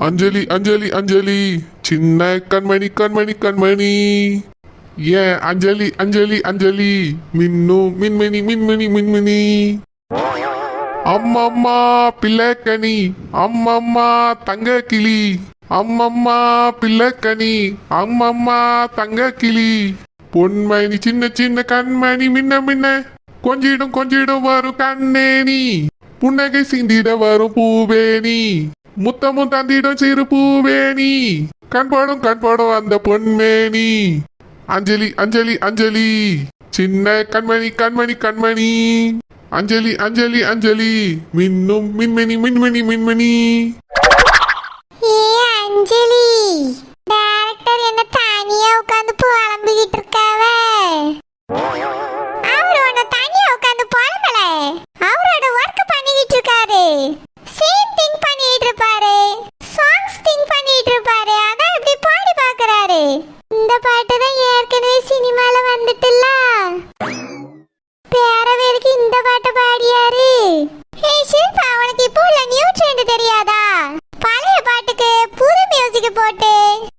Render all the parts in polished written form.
அஞ்சலி அஞ்சலி அஞ்சலி சின்ன கண்மணி கண்மணி கண்மணி. ஏன் அஞ்சலி அஞ்சலி அஞ்சலி மின்னும் மின்மினி மின்மினி மின்மினி. அம்மம்மா பிள்ளைக்கனி அம்மம்மா தங்க கிளி. அம்மம்மா பிள்ளைக்கனி அம்மம்மா தங்க கிளி. பொன்மணி சின்ன சின்ன கண்மணி மின்ன மின்ன கொஞ்சிடும் கொஞ்சிடும் வரும் கண்ணேனி. புன்னகை சிந்திட வரும் பூவேணி. முத்தமும் தந்திடும் சிறு பூவேணி. கண்படும் அந்த பொன்மேனி. அஞ்சலி அஞ்சலி அஞ்சலி சின்ன கண்மணி கண்மணி கண்மணி. அஞ்சலி அஞ்சலி அஞ்சலி மின்னும் மின்மினி மின்மினி மின்மினி. அஞ்சலி டைரக்டர் என்ன தனியா உட்கார்ந்து புலம்பிக்கிட்டு இருக்காவ. அவர் உன்னை தனியா உட்கார்ந்து புலம்பல, அவரோட ஒர்க் பண்ணிக்கிட்டு இருக்காரு. சீன் திங்க் பண்ணிட்டு இருப்பாரு, சாங்ஸ் திங்க் பண்ணிட்டு இருப்பாரு. அதான் இப்படி பாடி பாக்குறாரு. இந்த பாட்டு தான் ஏற்கனவே சினிமால வந்துட்டுல, பேரவேருக்கு இந்த பாட்டை பாடியாரு. ஹே ஷில்பா, உனக்கு இப்போ உள்ள நியூ ட்ரெண்ட் தெரியாதா? பழைய பாட்டுக்கு புது மியூசிக் போட்டு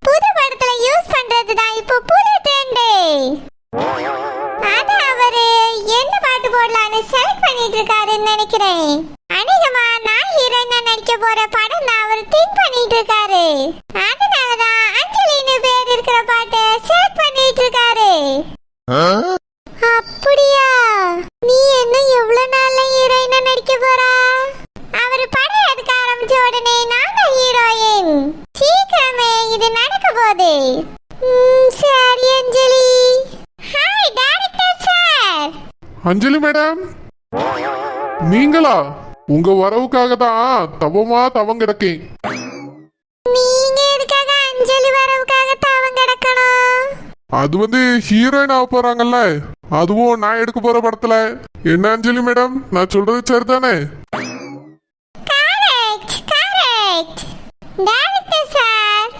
புது படத்துல யூஸ் பண்றது தான் இப்போ புது ட்ரெண்ட். அத அவரு என்ன பாட்டு போடலாம்னு செலக்ட் பண்ணிட்டு இருக்காருன்னு நினைக்கிறேன். அநேகமா நான் ஹீரோயினா நடிக்க போற படம் தான் அவர் திங்க் பண்ணிட்டு இருக்காரு. அதனாலதான் அஞ்சலின்னு பேர் இருக்கிற பாட்டை செலக்ட் பண்ணிட்டு இருக்காரு. அப்படியா? நீ என்ன எவ்வளவு நாள்ல ஹீரோயினா நடிக்க போறா? அவர் படம் எடுக்க ஆரம்பிச்ச உடனே நான் தான் ஹீரோயின். சீக்கிரமே இது நடக்க போகுது. சரி Anjali. Hi director sir. Anjali madam, நீங்களா? உங்க வரவுக்காக தான் தவமா தவம் கிடக்கேன். நீங்க எதுக்காக அஞ்சலி வரவுக்காக தவம் கிடக்கணும்? அது ஹீரோயின் ஆக போறாங்கல்ல, அதுவும் நான் எடுக்க போற படத்துல. என்ன அஞ்சலி மேடம், நான் சொல்றது சரிதானே? Correct correct. டைரக்டர் சார்,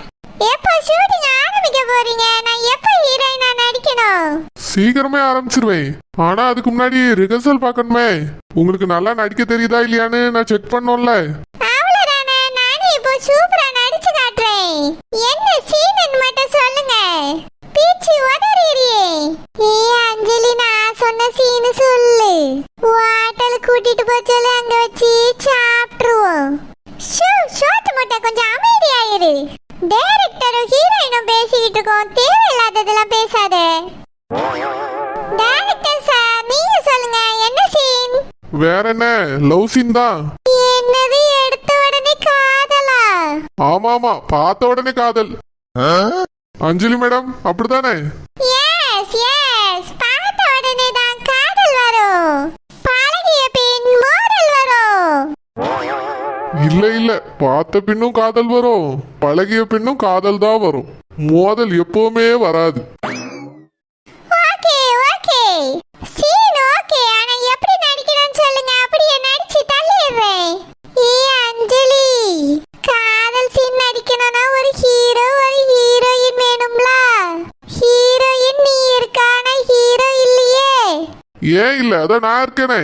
எப்போ ஷூட்டிங் ஆரம்பிக்க போறீங்க? நான் எப்போ ஹீரோயினா நடிக்கணும்? சீக்கிரமே ஆரம்பிச்சிருவேன். ஆனா அதுக்கு முன்னாடி ரிஹர்சல் பார்க்கணுமே. உங்களுக்கு நல்லா நடிக்க தெரியுதா இல்லையான்னு நான் செக் பண்ணோம்ல. அவ்வளவுதானே, நானே இப்போ சூப்பரா நடிச்சு காட்டுறேன். என்ன சீன் மட்டும் சொல்லுங்க. பீச்சி உதறிறியே. அஞ்சலி, நான் சொன்ன சீன் சொல்லு. ஹோட்டல் கூட்டிட்டு போக சொல்லி அங்க வச்சு சாப்பிட்டுருவோம். ஷோட்டு மட்டும் கொஞ்சம் அமைதியாயிரு. டைரக்டரும் ஹீரோயினும் பேசிக்கிட்டு இருக்கோம், தேவையில்லாததெல்லாம் பேசாத. டைரக்டர் சார், நீங்க சொல்லுங்க, என்ன சீன்? வேற என்ன, லவ் சீன் தான். என்னது, எடுத்த உடனே காதலா? ஆமா, பார்த்த உடனே காதல். அஞ்சலி மேடம், அப்படித்தானே? எஸ் எஸ், பார்த்த உடனே தான் காதல் வரும். பழகிய பின் மோதல் வரும். இல்ல, பார்த்த பின்னும் காதல் வரும், பழகிய பின்னும் காதல் தான் வரும். மோதல் எப்பவுமே வராது. Okay okay, scene okay. ஆனா எப்படி நடிக்கணும்னு சொல்லுங்க, அப்படியே நடிச்சு தள்ளிடுறேன். அஞ்சலி, காதல் சீன் நடிக்கணும்னா ஒரு ஹீரோ ஒரு ஹீரோயின் வேணும்ல. ஹீரோயின் நீ இருக்கா, ஆனா ஹீரோ இல்லையே. ஏன் இல்ல, அதான் நான் இருக்கேனே.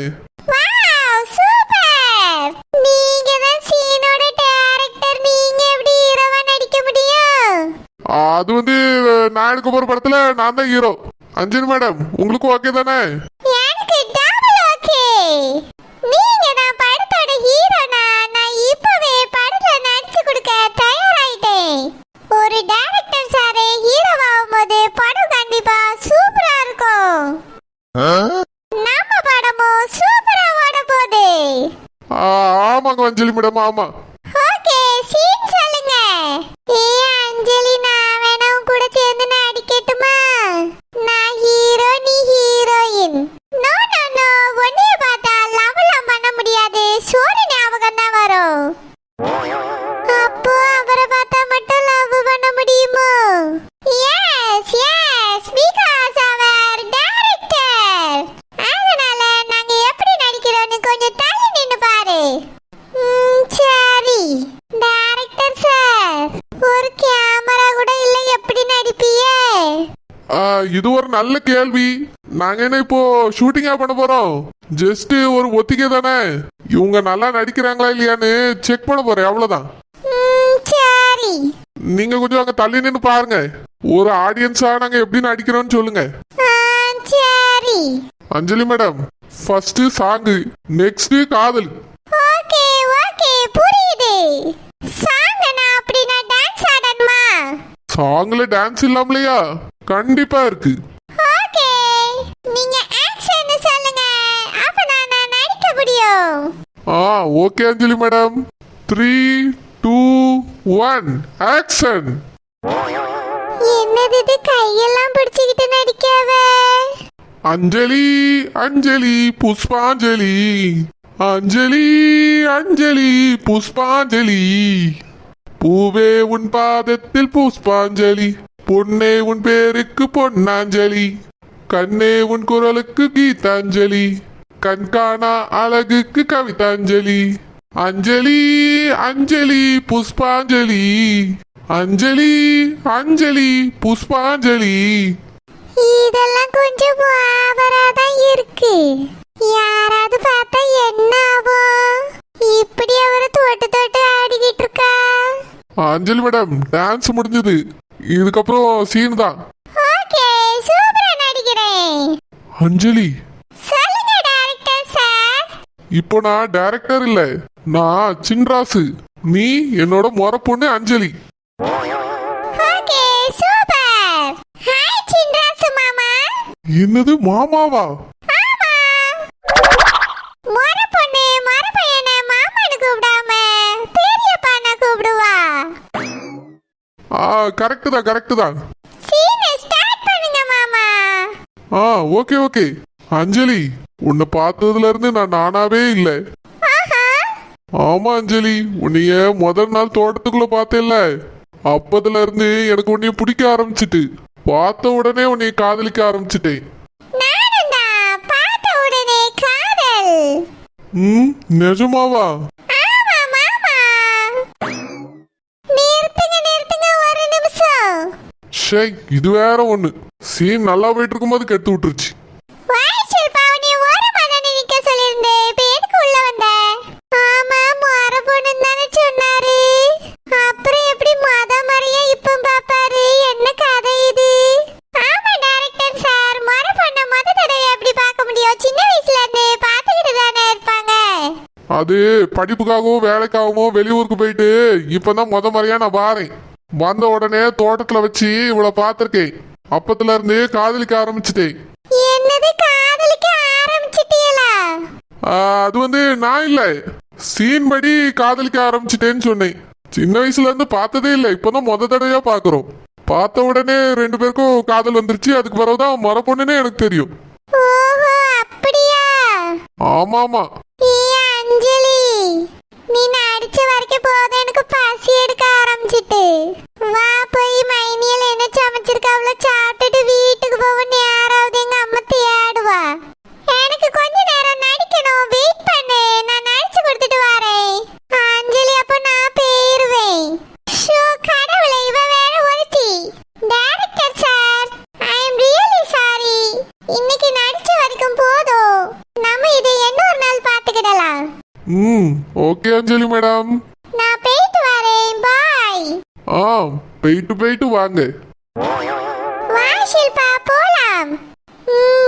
Wow, super. நீங்க தான் சீனோட டைரக்டர், நீங்க எப்படி ஹீரோவா நடிக்க முடியும்? அது நான் எடுக்க போற படத்துல நான் தான் ஹீரோ. அஞ்சலி மேடம், உங்களுக்கு ஓகே தானே? எனக்கு டபுள் ஓகே. நீங்க தான் படத்தோட ஹீரோனா, நான் இப்பவே படத்துல நடிச்சு கொடுக்க தயாராயிட்டேன். ஒரு டைரக்டர் சாரே ஹீரோவாகும் போது படம் கண்டிப்பா சூப்பரா இருக்கும். நம்ம படமும் சூப்பரா ஓட போகுது. ஆமாங்க அஞ்சலி மேடம், ஆமா. ஓகே, சீன் சொல்லுங்க. அஞ்சலி, நான் வேணா உன் கூட சேர்ந்து நடிக்கட்டுமா? நான் ஹீரோ, நீ ஹீரோயின். நோ நோ நோ, ஒன்னே பார்த்தா லவ்லாம் பண்ண முடியாது. சோறு ஞாபகம் தான் வரும். அப்போ அவரை பார்த்தா மட்டும் லவ் பண்ண முடியுமோ? எஸ் எஸ், பிகாஸ் அவர் டைரக்டர். அதனால நாங்க எப்படி நடிக்கிறோம்னு கொஞ்சம் தள்ளி நின்னு பாரு. சரி டைரக்டர் சார், ஒரு கேமரா கூட இல்ல, எப்படி நடிப்பியே? இது ஒரு நல்ல கேள்வி. நாங்க என்ன இப்போ ஷூட்டிங்கா பண்ண போறோம்? ஜஸ்ட் ஒரு ஒத்திகை தானே. இவங்க நல்லா நடிக்கிறாங்களா இல்லையான்னு செக் பண்ண போறேன், அவ்வளவுதான். சரி நீங்க கொஞ்சம் அங்க தள்ளி நின்னு பாருங்க. ஒரு ஆடியன்ஸா நாங்க எப்படி நடிக்கிறோம்னு சொல்லுங்க. சரி. அஞ்சலி மேடம், ஃபர்ஸ்ட் சாங்கு, நெக்ஸ்ட் காதல். ஓகே ஓகே புரியுது. சாங்கனா அப்படினா டான்ஸ் ஆடணுமா? சாங்ல டான்ஸ் இல்லாமலையா? கண்டிப்பா இருக்கு. ஓகே, நீங்க ஆக்ஷன் சொல்லுங்க, அப்பதான் நான் நடிக்க முடியும். ஓகே அஞ்சலி மேடம். 3, 2, 1 ஆக்ஷன். என்னது இது, கையெல்லாம் பிடிச்சிக்கிட்டு நடிக்காவ? அஞ்சலி அஞ்சலி புஷ்பாஞ்சலி, அஞ்சலி அஞ்சலி புஷ்பாஞ்சலி, பூவே உன் பாதத்தில் புஷ்பாஞ்சலி, பொன்னே உன் பேருக்கு பொன்னாஞ்சலி, கண்ணே உன் குரலுக்கு கீதாஞ்சலி, கண்காணா அழகுக்கு கவிதாஞ்சலி, அஞ்சலி அஞ்சலி புஷ்பாஞ்சலி, அஞ்சலி அஞ்சலி புஷ்பாஞ்சலி. இதெல்லாம் கொஞ்சம் ஓவரா தான் இருக்கு. யாராவது பார்த்தா என்ன ஆகும்? இப்படி அவரை தொட்டு தொட்டு ஆடிக்கிட்டு இருக்கா. அஞ்சலி மேடம், டான்ஸ் முடிஞ்சது. இதுக்கப்புறம் சீன் தான். ஓகே, சூப்பரா நடிக்கிறேன். அஞ்சலி, சொல்லுங்க டைரக்டர் சார். இப்போ நான் டைரக்டர் இல்ல, நான் சின்ராசு. நீ என்னோட முறை பொண்ணு Anjali. Okay super. Hi Chinrasu மாமா. என்னது மாமாவா? ஆமா, மொர பொண்ணு மொர பையனை மாமான்னு கூப்பிடாம பெரியப்பான்னு கூப்பிடுவா. கரெக்ட் தான் கரெக்ட் தான். சீனை ஸ்டார்ட் பண்ணுங்க மாமா. Okay okay. அஞ்சலி, உன்னை பார்த்ததுல இருந்து நான் நானாவே இல்ல. ஆஹா. ஆமா அஞ்சலி, உன்னைய முதல் நாள் தோட்டத்துக்குள்ள பார்த்தேன்ல, அப்பதுல இருந்து எனக்கு உன்னைய பிடிக்க ஆரம்பிச்சிட்டு, பார்த்த உடனே உன்னைய காதலிக்க ஆரம்பிச்சிட்டேன். நானும் தான், பார்த்த உடனே காதல். நிஜமாவா? ஆமா மாமா. நிறுத்துங்க நிறுத்துங்க ஒரு நிமிஷம். ஷே, இது வேற ஒண்ணு. சீன் நல்லா போயிட்டு இருக்கும்போது கெடுத்து விட்டுருச்சு. வாய்ச்சல் பாவனி ஓரமா தானே நிக்க சொல்லியிருந்தேன், இப்ப எதுக்கு உள்ள வந்த? ஆமா, மொர பொண்ணுன்னு தானே சொன்னாரு. அப்புறம் எப்படி மொத முறையா இப்ப பாப்பாரு? என்ன கதை இது? ஆமா டைரக்டர் சார், மொர பொண்ண மொத தடவை எப்படி பார்க்க முடியும்? சின்ன வயசுல இருந்து பார்த்துக்கிட்டு தானே இருப்பாங்க. அது படிப்புக்காகவும் வேலைக்காகவும் வெளியூருக்கு போயிட்டு இப்பதான் முத முறையா நான் பாறேன். வந்த உடனே தோட்டத்துல வச்சு இவளை பார்த்திருக்கேன். அப்பத்துல இருந்து காதலிக்க ஆரம்பிச்சிட்டேன். என்னது, காதலிக்க ஆரம்பிச்சிட்டீங்களா? அது வந்து நான் இல்ல, சீன் படி காதலிக்க ஆரம்பிச்சிட்டேன்னு சொன்னேன். சின்ன வயசுல இருந்து பார்த்ததே இல்லை, இப்பதான் முத தடவையா பாக்குறோம். பார்த்த உடனே ரெண்டு பேருக்கும் காதல் வந்துருச்சு. அதுக்கு பிறகுதான் மர பொண்ணுன்னு எனக்கு தெரியும். ஓஹோ அப்படியா? ஆமா ஆமா. அஞ்சலி, நீ நடிச்ச வரைக்கும் போதும், எனக்கு பசி எடுக்க ஆரம்பிச்சிட்டு. வா போய் மைனியல் என்ன சமைச்சிருக்க அவ்வளோ சாப்பிட்டுட்டு வீட்டுக்கு போவோம். யாராவது எங்க அம்மா தேடுவா. எனக்கு கொஞ்ச நேரம் நடிக்கணும், வெயிட் பண்ணு, நான் நடிச்சு கொடுத்துட்டு வரேன். அஞ்சலி, அப்போ நான் போயிருவேன். ஷோ கடவுளே, இவ வேற ஒருத்தி. Director sir, I am really sorry. இன்னைக்கு நடிச்ச வரைக்கும் போதும், நம்ம இதை இன்னொரு நாள் பார்த்துக்கிடலாம். ஓகே அஞ்சலி மேடம். நான் போயிட்டு வரேன், பாய். போயிட்டு வாங்க. வா ஷில்பா, போலாம்.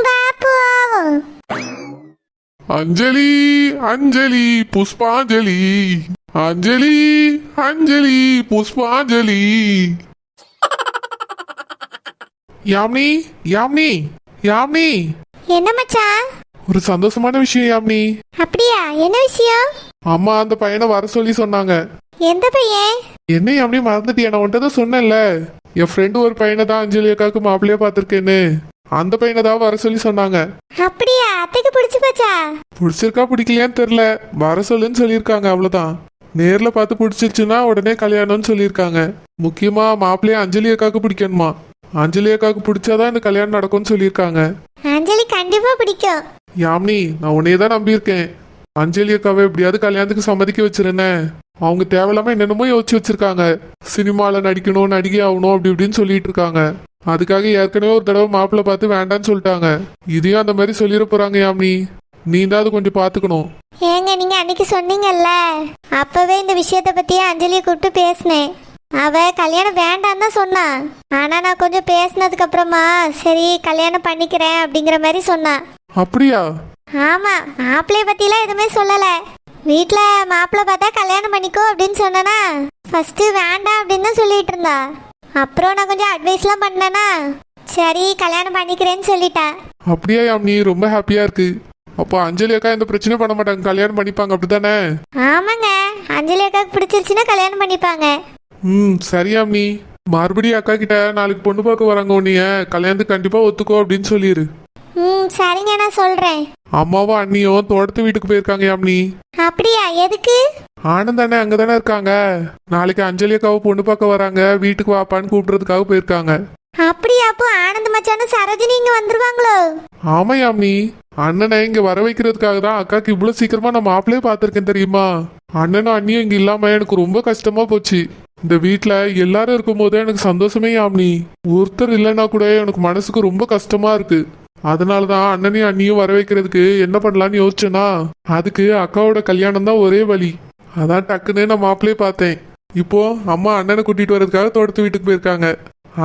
வா போவோம். அஞ்சலி அஞ்சலி புஷ்பாஞ்சலி, அஞ்சலி அஞ்சலி புஷ்பாஞ்சலி. யாமினி யாமினி யாமினி. என்ன மச்சான்? ஒரு சந்தோஷமான விஷயம் யாமினி. அப்படியா, என்ன விஷயம்? அம்மா அந்த பையனை வர சொல்லி சொன்னாங்க. எந்த பையன்? என்ன யாமினி மறந்துட்டியா? நான் உன்கிட்ட தான் சொன்னேன்ல, என் ஃப்ரெண்டு ஒரு பையனை தான் அஞ்சலி அக்காவுக்கு மாப்பிள்ளையா பார்த்துருக்கேன்னு. அந்த பையனை தான் வர சொல்லி சொன்னாங்க. அப்படியா? அத்தைக்கு பிடிச்சு போச்சா? பிடிச்சிருக்கா பிடிக்கலையான்னு தெரியல, வர சொல்லுன்னு சொல்லியிருக்காங்க, அவ்வளவுதான். நேர்ல பார்த்து பிடிச்சிருச்சுன்னா உடனே கல்யாணம்னு சொல்லியிருக்காங்க. முக்கியமா மாப்பிள்ளைய அஞ்சலி அக்காவுக்கு பிடிக்கணுமா. அஞ்சலி அக்காவுக்கு பிடிச்சாதான் இந்த கல்யாணம் நடக்கும்னு சொல்லியிருக்காங்க. அஞ்சலி கண்டிப்பா பிடிக்கும். யாமினி, நான் உன்னையே தான் நம்பியிருக்கேன். அஞ்சலி அக்காவை எப்படியாவது கல்யாணத்துக்கு சம்மதிக்க வச்சிருந்தேன். அவங்க தேவையில்லாம என்னென்னமோ யோசிச்சு வச்சிருக்காங்க. சினிமால நடிக்கணும், நடிகை ஆகணும், அப்படி இப்படின்னு சொல்லிட்டு இருக்காங்க. அதுக்காக ஏற்கனவே ஒரு தடவை மாப்பிள்ளை பார்த்து வேண்டான்னு சொல்லிட்டாங்க. இதையும் அந்த மாதிரி சொல்லிட போறாங்க. யாமினி, நீ தான் அது கொஞ்சம் பாத்துக்கணும். ஏங்க, நீங்க அன்னைக்கு சொன்னீங்கல்ல, அப்பவே இந்த விஷயத்த பத்தியே அஞ்சலியை கூப்பிட்டு பேசினேன். அவ கல்யாணம் வேண்டாம் தான் சொன்னா. ஆனா நான் கொஞ்சம் பேசினதுக்கு அப்புறமா சரி கல்யாணம் பண்ணிக்கிறேன் அப்படிங்கிற மாதிரி சொன்னா. அப்படியா? ஆமா, மாப்பிள்ளைய பத்திலாம் எதுவுமே சொல்லல. வீட்டுல மாப்பிள்ளை பார்த்தா கல்யாணம் பண்ணிக்கோ அப்படின்னு சொன்னனா ஃபர்ஸ்ட் வேண்டாம் அப்படின்னு தான் சொல்லிட்டு இருந்தா. அப்புறம் நான் கொஞ்சம் அட்வைஸ்லாம் பண்ணனா சரி கல்யாணம் பண்ணிக்கிறேன்னு சொல்லிட்டா. அப்படியா யாமினி? ரொம்ப ஹாப்பியா இருக்கு. அப்போ அஞ்சலி அக்கா எந்த பிரச்சனையும் பண்ண மாட்டாங்க, கல்யாணம் பண்ணிப்பாங்க அப்படித்தானே? ஆமாங்க, அஞ்சலி அக்காவுக்கு பிடிச்சிருச்சுன்னா கல்யாணம் பண்ணிப்பாங்க. சரி யாமினி. மறுபடியும் அக்கா கிட்ட நாளைக்கு பொண்ணு பார்க்க வராங்க, உன்னைய கல்யாணத்துக்கு கண்டிப்பா ஒத்துக்கோ அப்படின்னு சொல்லிடு. சரிங்க, நான் சொல்றேன். அம்மாவும் அண்ணியும் தோட்டத்து வீட்டுக்கு போயிருக்காங்க யாமினி. அப்படியா? எதுக்கு? ஆனந்த் அண்ணே அங்கதானே இருக்காங்க. நாளைக்கு அஞ்சலி அக்காவை பொண்ணு பார்க்க வராங்க, வீட்டுக்கு வாப்பான்னு கூப்பிடுறதுக்காக போயிருக்காங்க. அப்படியா? அப்போ ஆனந்த் மச்சானும் சரோஜினி இங்க வந்துருவாங்களோ? ஆமா யாமினி, அண்ணனை இங்க வர வைக்கிறதுக்காக தான் அக்காக்கு இவ்வளவு சீக்கிரமா நான் மாப்பிள்ளையே பார்த்திருக்கேன் தெரியுமா. அண்ணனும் அண்ணியும் இங்க இல்லாம எனக்கு ரொம்ப கஷ்டமா போச்சு. இந்த வீட்டுல எல்லாரும் இருக்கும் போதே எனக்கு சந்தோஷமே யாமினி. ஒருத்தர் இல்லைன்னா கூட எனக்கு மனசுக்கு ரொம்ப கஷ்டமா இருக்கு. அதனாலதான் அண்ணனையும் அண்ணியும் வர வைக்கிறதுக்கு என்ன பண்ணலான்னு யோசிச்சேனா அதுக்கு அக்காவோட கல்யாணம் தான் ஒரே வழி. அதான் டக்குன்னு நான் மாப்பிள்ளையே பார்த்தேன். இப்போ அம்மா அண்ணனை கூட்டிட்டு வர்றதுக்காக தோட்டத்து வீட்டுக்கு போயிருக்காங்க.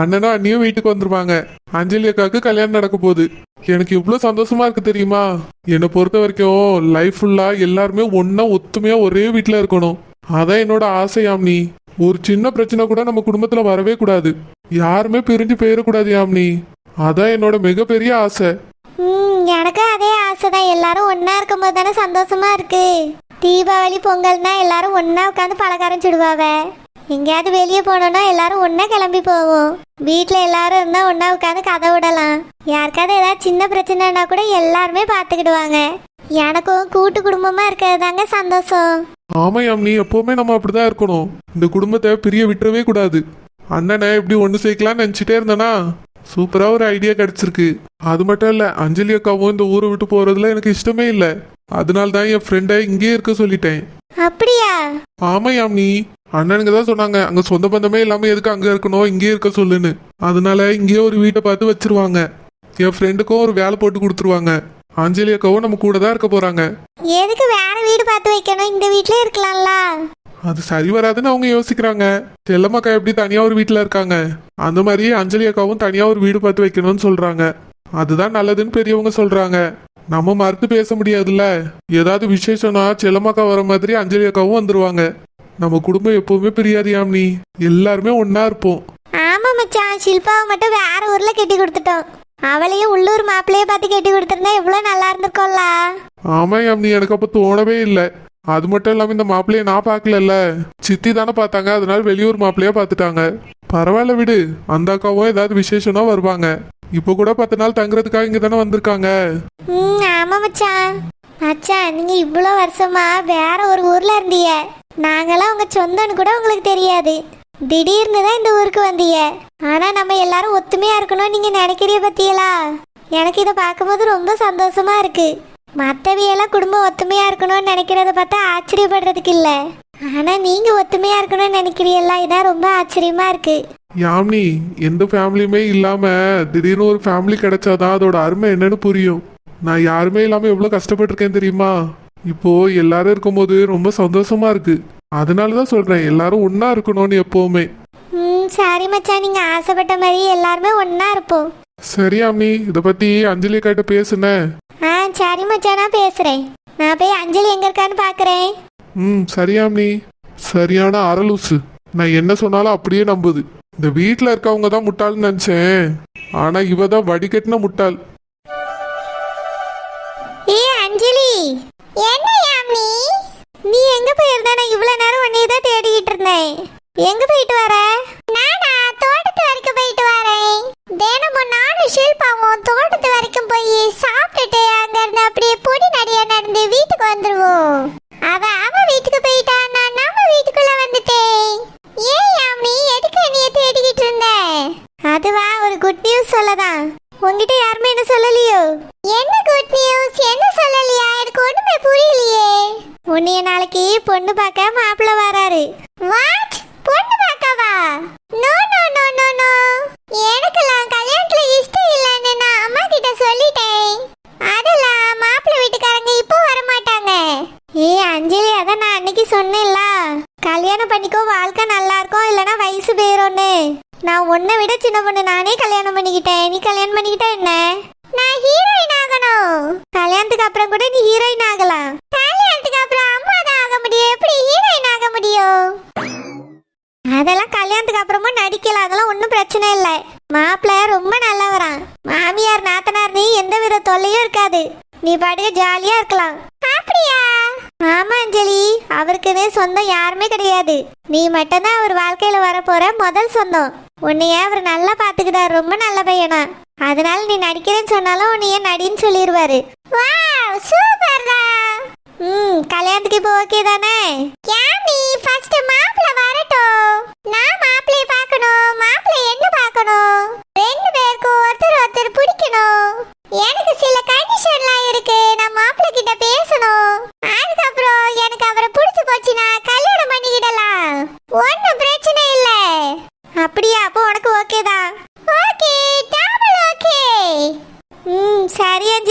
அண்ணனும் அண்ணியும் வீட்டுக்கு வந்துருவாங்க. அஞ்சலி அக்காவுக்கு கல்யாணம் நடக்க போகுது. எனக்கு இவ்வளவு சந்தோஷமா இருக்கு தெரியுமா. என்னை பொறுத்த வரைக்கும் லைஃப் ஃபுல்லா எல்லாருமே ஒன்னா ஒத்துமையா ஒரே வீட்டுல இருக்கணும். அதான் என்னோட ஆசை யாமினி. ஒரு சின்ன பிரச்சனை கூட நம்ம குடும்பத்துல வரவே கூடாது. யாருமே பிரிஞ்சு போயிடக்கூடாது யாமினி. அதான் என்னோட மிகப்பெரிய ஆசை. எனக்கு அதே ஆசைதான். எல்லாரும் ஒன்னா இருக்கும் போது தானே சந்தோஷமா இருக்கு. தீபாவளி பொங்கல்னா எல்லாரும் ஒன்னா உட்காந்து பலகாரம் சுடுவாவ. எங்கேயாவது வெளியே போனோம்னா எல்லாரும் ஒன்னா கிளம்பி போவோம். வீட்டுல எல்லாரும் இருந்தா ஒன்னா உட்காந்து கதை விடலாம். யாருக்காவது ஏதாவது சின்ன பிரச்சனைனா கூட எல்லாருமே பாத்துக்கிடுவாங்க. எனக்கும் கூட்டு குடும்பமா இருக்கிறது தாங்க சந்தோஷம். ஆமா யாமினி, எப்பவுமே நம்ம அப்படிதான் இருக்கணும். இந்த குடும்பத்தை பிரிய விட்டுறவே கூடாது. அண்ணனை எப்படி ஒண்ணு சேர்க்கலாம்னு நினைச்சிட்டே இருந்தேனா சூப்பரா ஒரு ஐடியா கிடைச்சிருக்கு. அது மட்டும் இல்ல, அஞ்சலி அக்காவும் இந்த ஊரை விட்டு போறதுல எனக்கு இஷ்டமே இல்ல. அதனால தான் என் ஃப்ரெண்டை இங்கேயே இருக்க சொல்லிட்டேன். அப்படியா? ஆமா யாமினி, அண்ணனுங்க தான் சொன்னாங்க அங்க சொந்த பந்தமே இல்லாம எதுக்கு அங்க இருக்கணும், இங்கேயே இருக்க சொல்லுன்னு. அதனால இங்கேயே ஒரு வீட்டை பார்த்து வச்சிருவாங்க. என் ஃப்ரெண்டுக்கும் ஒரு வேலை போட்டு கொடுத்துருவாங்க. அஞ்சலி அக்காவும் நம்ம கூட தான் இருக்க போறாங்க. எதுக்கு வேற வீடு பார்த்து வைக்கணும், இந்த வீட்லயே இருக்கலாம்ல? அது சரி வராதுன்னு அவங்க யோசிக்கிறாங்க. செல்லம்மாக்கா எப்படி தனியா ஒரு வீட்டுல இருக்காங்க, அந்த மாதிரி அஞ்சலி அக்காவும் தனியா ஒரு வீடு பார்த்து வைக்கணும்னு சொல்றாங்க. அதுதான் நல்லதுன்னு பெரியவங்க சொல்றாங்க. நம்ம மறுத்து பேச முடியாதுல்ல. ஏதாவது விசேஷம்னா செல்லம்மாக்கா வர மாதிரி அஞ்சலி அக்காவும் வந்துருவாங்க. நம்ம குடும்பம் எப்பவுமே பிரியாது யாமினி, எல்லாருமே ஒன்னா இருப்போம். ஆமா மச்சான், ஷில்பாவை மட்டும் வேற ஊர்ல கட்டி கொடுத்துட்டோம். அவளையும் உள்ளூர் மாப்பிள்ளைய பார்த்து கட்டி கொடுத்துருந்தா எவ்வளவு நல்லா இருந்திருக்கோம்ல. ஆமா யாமினி, எனக்கு அப்ப தோணவே இல்லை. அது மட்டும் இல்லாம இந்த மாப்பிள்ளைய நான் பாக்கல, சித்தி தானே பார்த்தாங்க. அதனால வெளியூர் மாப்பிள்ளையா பார்த்துட்டாங்க. பரவாயில்ல விடு, அந்த அக்காவும் ஏதாவது விசேஷம்னா வருவாங்க. இப்ப கூட 10 நாள் தங்குறதுக்காக இங்க தானே வந்திருக்காங்க. ஆமா மச்சான். மச்சான், நீங்க இவ்வளவு வருஷமா வேற ஒரு ஊர்ல இருந்தீங்க. நாங்கெல்லாம் உங்க சொந்தன்னு கூட உங்களுக்கு தெரியாது. திடீர்னு தான் இந்த ஊருக்கு வந்தீங்க. ஆனா நம்ம எல்லாரும் ஒத்துமையா இருக்கணும் நீங்க நினைக்கிறிய பத்தியலா. எனக்கு இதை பார்க்கும்போது ரொம்ப சந்தோஷமா இருக்கு. மற்றவியெல்லாம் குடும்பம் ஒத்துமையா இருக்கணும்னு நினைக்கிறத பார்த்தா ஆச்சரியப்படுறதுக்கு இல்லை. ஆனா நீங்க ஒத்துமையா இருக்கணும்னு நினைக்கிறீங்களா, இதான் ரொம்ப ஆச்சரியமா இருக்கு. யாமினி, எந்த ஃபேமிலியுமே இல்லாம திடீர்னு ஒரு ஃபேமிலி கிடைச்சாதான் அதோட அருமை என்னன்னு புரியும். நான் யாருமே இல்லாம எவ்வளவு கஷ்டப்பட்டிருக்கேன் தெரியுமா. இப்போ எல்லாரும் இருக்கும்போது ரொம்ப சந்தோஷமா இருக்கு. அதனாலதான் சொல்றேன் எல்லாரும் ஒன்னா இருக்கணும்னு எப்பவுமே. சரி மச்சான், நீங்க ஆசைப்பட்ட மாதிரி எல்லாருமே ஒன்னா இருப்போம். சரி யாமினி, இத பத்தி அஞ்சலி கிட்ட பேசுனேன். சரி மச்சான், நான் பேசுறேன். நான் போய் அஞ்சலி எங்க இருக்கான்னு பாக்குறேன். சரி யாமினி. சரியான அரலூசு, நான் என்ன சொன்னாலும் அப்படியே நம்புது. இந்த வீட்டுல இருக்கவங்க தான் முட்டாள்னு நினைச்சேன். ஆனா இவ தான் வடிகட்டின முட்டாள். அஞ்சலி, என்ன யாமினி நீ எங்க போயிருந்த? நான் இவ்வளவு நேரம் உன்னைய தான் தேடிக்கிட்டு இருந்தேன். எங்க போயிட்டு வர? நானா தோட்டத்து வரைக்கும் போயிட்டு வரேன். தினமும் நானும் ஷில்பாவும் தோட்டத்து வரைக்கும் போய் சாப்பிட்டுட்டு அங்க இருந்து அப்படியே பொடி நடியா நடந்து வீட்டுக்கு வந்துருவோம். அவ வீட்டுக்கு போயிட்டா, நான் நம்ம வீட்டுக்குள்ள வந்துட்டேன். ஏன் யாமினி, எதுக்கு என்னைய தேடிக்கிட்டு இருந்த? அதுவா, ஒரு குட் நியூஸ் சொல்லதான். உங்ககிட்ட யாருமே என்ன சொல்லலையோ? என்ன குட் நியூஸ்? என்ன சொல்லலையா? எனக்கு ஒண்ணுமே புரியலையே. உன்னைய நாளைக்கு பொண்ணு பார்க்க மாப்பிள்ள வராரு. வாட்? பொண்ணு பார்க்கவா? No no no no no, எனக்கெல்லாம் கல்யாணத்துல இஷ்டம் இல்லைன்னு நான் அம்மா கிட்ட சொல்லிட்டேன். அதெல்லாம் மாப்பிள்ள வீட்டுக்காரங்க இப்போ வர மாட்டாங்க. அஞ்சலி, அதான் நான் அன்னைக்கு சொன்னேன்ல, கல்யாணம் பண்ணிக்கோ, வாழ்க்கை நல்லா இருக்கும், இல்லைன்னா வயசு போயிடும்னு. நான் உன்னை விட சின்ன பொண்ணு, நானே கல்யாணம் பண்ணிக்கிட்டேன். நீ கல்யாணம் பண்ணிக்கிட்டா என்ன? நான் ஹீரோயின் ஆகணும். கல்யாணத்துக்கு அப்புறம் கூட நீ ஹீரோயின் ஆகலாம். கல்யாணத்துக்கு அப்புறம் அம்மா தான் ஆக முடியும், எப்படி ஹீரோயின் ஆக முடியும்? அதெல்லாம் கல்யாணத்துக்கு அப்புறமும் நடிக்கலாம், அதெல்லாம் ஒன்றும் பிரச்சனை இல்லை. மாப்பிள்ளை ரொம்ப நல்லவரான். மாமியார் நாத்தனார் நீ எந்த வித தொல்லையும் இருக்காது. நீ பாட்டுக்கு ஜாலியா இருக்கலாம். அப்படியா? ஆமா அஞ்சலி, அவருக்குன்னு சொந்தம் யாருமே கிடையாது. நீ மட்டும்தான் அவர் வாழ்க்கையில வரப்போற முதல் சொந்தம். உன்னைய அவர் நல்லா பாத்துக்கிட்டாரு, ரொம்ப நல்ல பையனா. அதனால நீ நடிக்கிறேன்னு சொன்னாலும் உன்னைய நடின்னு சொல்லிடுவாரு. வாவ், சூப்பர் தான். கல்யாணத்துக்கு இப்போ ஓகே தானே? யாமி, ஃபர்ஸ்ட் மாப்பிள்ளை வரட்டும். நான் மாப்பிள்ளைய பார்க்கணும், மாப்பிள்ளை என்ன பார்க்கணும். ரெண்டு பேருக்கும் ஒருத்தர் ஒருத்தர் பிடிக்கணும். எனக்கு சில கண்டிஷன்லாம் இருக்கு, நான் மாப்பிள்ளை கிட்ட பேசணும். அதுக்கப்புறம் எனக்கு அவரை பிடிச்சு போச்சுன்னா கல்யாணம் பண்ணிக்கிடலாம், ஒன்றும் பிரச்சனை இல்லை. அப்படியா? அப்போ உனக்கு ஓகே தான். Okay, double okay. சரி அஞ்சலி.